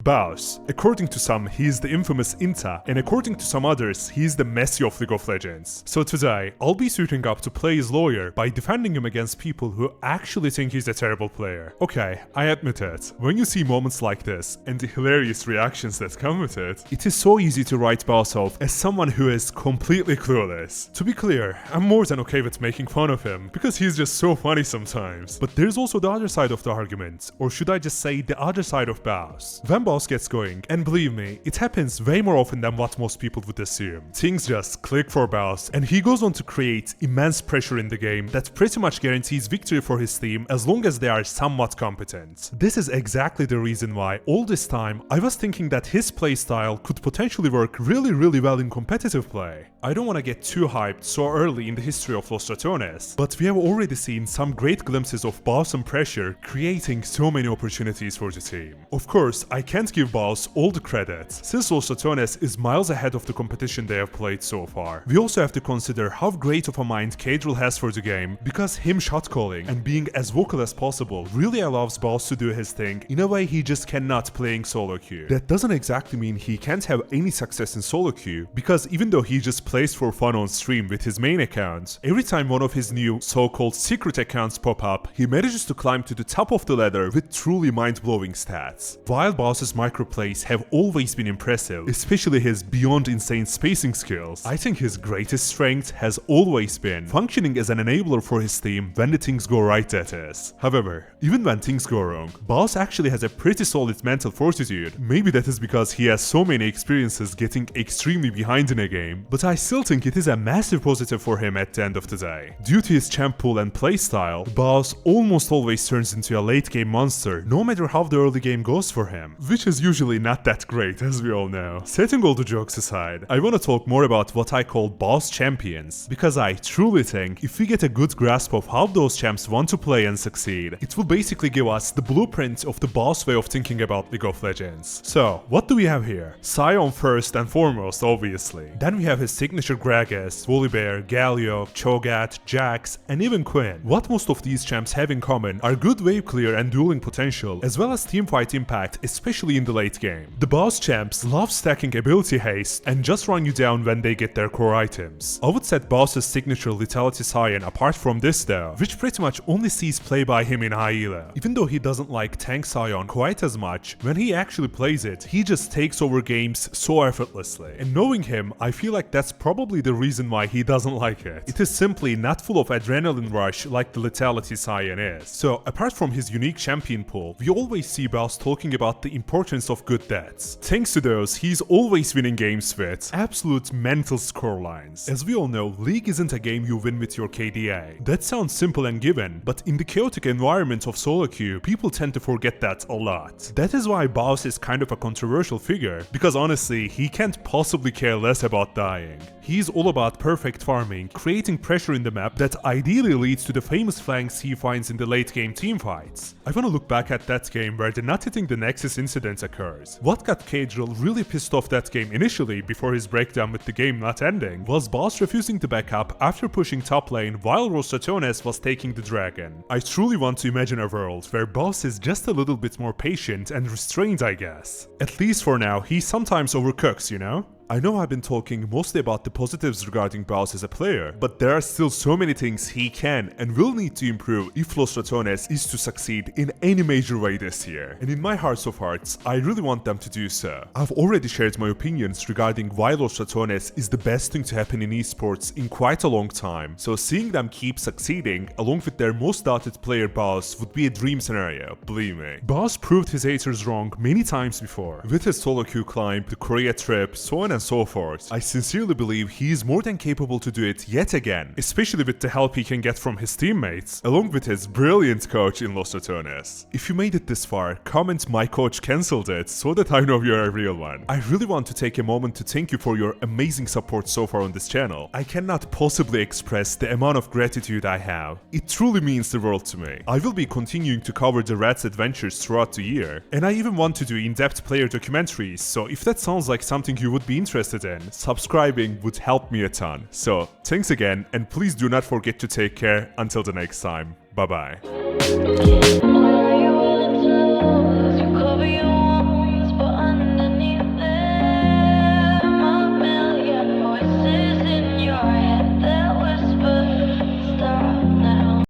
Baus. According to some, he is the infamous Inta, and according to some others, he is the Messi of League of Legends. So today, I'll be suiting up to play his lawyer by defending him against people who actually think he's a terrible player. Okay, I admit it. When you see moments like this, and the hilarious reactions that come with it, it is so easy to write Baus off as someone who is completely clueless. To be clear, I'm more than okay with making fun of him, because he's just so funny sometimes. But there's also the other side of the argument, or should I just say the other side of Baus. When Baus gets going, and believe me, it happens way more often than what most people would assume. Things just click for Baus, and he goes on to create immense pressure in the game that pretty much guarantees victory for his team as long as they are somewhat competent. This is exactly the reason why all this time I was thinking that his playstyle could potentially work really well in competitive play. I don't want to get too hyped so early in the history of Los Ratones, but we have already seen some great glimpses of Baus and pressure creating so many opportunities for the team. Of course, I can't give Baus all the credit, since Los Ratones is miles ahead of the competition they have played so far. We also have to consider how great of a mind Caedrel has for the game, because him shot calling and being as vocal as possible really allows Baus to do his thing in a way he just cannot playing solo queue. That doesn't exactly mean he can't have any success in solo queue, because even though he just plays for fun on stream with his main account, every time one of his new so-called secret accounts pop up, he manages to climb to the top of the ladder with truly mind-blowing stats. While Baus's microplays have always been impressive, especially his beyond insane spacing skills, I think his greatest strength has always been functioning as an enabler for his team when the things go right, that is. However, even when things go wrong, Baus actually has a pretty solid mental fortitude. Maybe that is because he has so many experiences getting extremely behind in a game, but I still think it is a massive positive for him at the end of the day. Due to his champ pool and playstyle, Baus almost always turns into a late game monster, no matter how the early game goes for him, which is usually not that great, as we all know. Setting all the jokes aside, I want to talk more about what I call Baus champions, because I truly think if we get a good grasp of how those champs want to play and succeed, it will basically give us the blueprint of the Baus way of thinking about League of Legends. So, what do we have here? Sion first and foremost, obviously. Then we have his signature Gragas, Volibear, Galio, Cho'Gath, Jax, and even Quinn. What most of these champs have in common are good wave clear and dueling potential, as well as teamfight impact, especially in the late game. The Baus champs love stacking ability haste and just run you down when they get their core items. I would set Baus's signature Lethality Sion apart from this though, which pretty much only sees play by him in high elo. Even though he doesn't like tank Sion quite as much, when he actually plays it, he just takes over games so effortlessly. And knowing him, I feel like that's probably the reason why he doesn't like it. It is simply not full of adrenaline rush like the Lethality Sion is. So apart from his unique champion pool, we always see Baus talking about the importance of good deaths. Thanks to those, he's always winning games with absolute mental scorelines. As we all know, League isn't a game you win with your KDA. That sounds simple and given, but in the chaotic environment of solo queue, people tend to forget that a lot. That is why Baus is kind of a controversial figure, because honestly, he can't possibly care less about dying. He's all about perfect farming, creating pressure in the map that ideally leads to the famous flanks he finds in the late game teamfights. I wanna look back at that game where the not hitting the Nexus incident occurs. What got Caedrel really pissed off that game initially before his breakdown with the game not ending was Baus refusing to back up after pushing top lane while Los Ratones was taking the dragon. I truly want to imagine a world where Baus is just a little bit more patient and restrained, I guess. At least for now, he sometimes overcooks, you know? I know I've been talking mostly about the positives regarding Baus as a player, but there are still so many things he can and will need to improve if Los Ratones is to succeed in any major way this year. And in my heart of hearts, I really want them to do so. I've already shared my opinions regarding why Los Ratones is the best thing to happen in esports in quite a long time, so seeing them keep succeeding along with their most doubted player Baus would be a dream scenario, believe me. Baus proved his haters wrong many times before, with his solo queue climb, the Korea trip, so on and so forth. I sincerely believe he is more than capable to do it yet again, especially with the help he can get from his teammates, along with his brilliant coach in Los Ratones. If you made it this far, comment "my coach cancelled it" so that I know you're a real one. I really want to take a moment to thank you for your amazing support so far on this channel. I cannot possibly express the amount of gratitude I have. It truly means the world to me. I will be continuing to cover the Rat's adventures throughout the year, and I even want to do in-depth player documentaries, so if that sounds like something you would be interested in, subscribing would help me a ton. So, thanks again, and please do not forget to take care until the next time. Bye bye.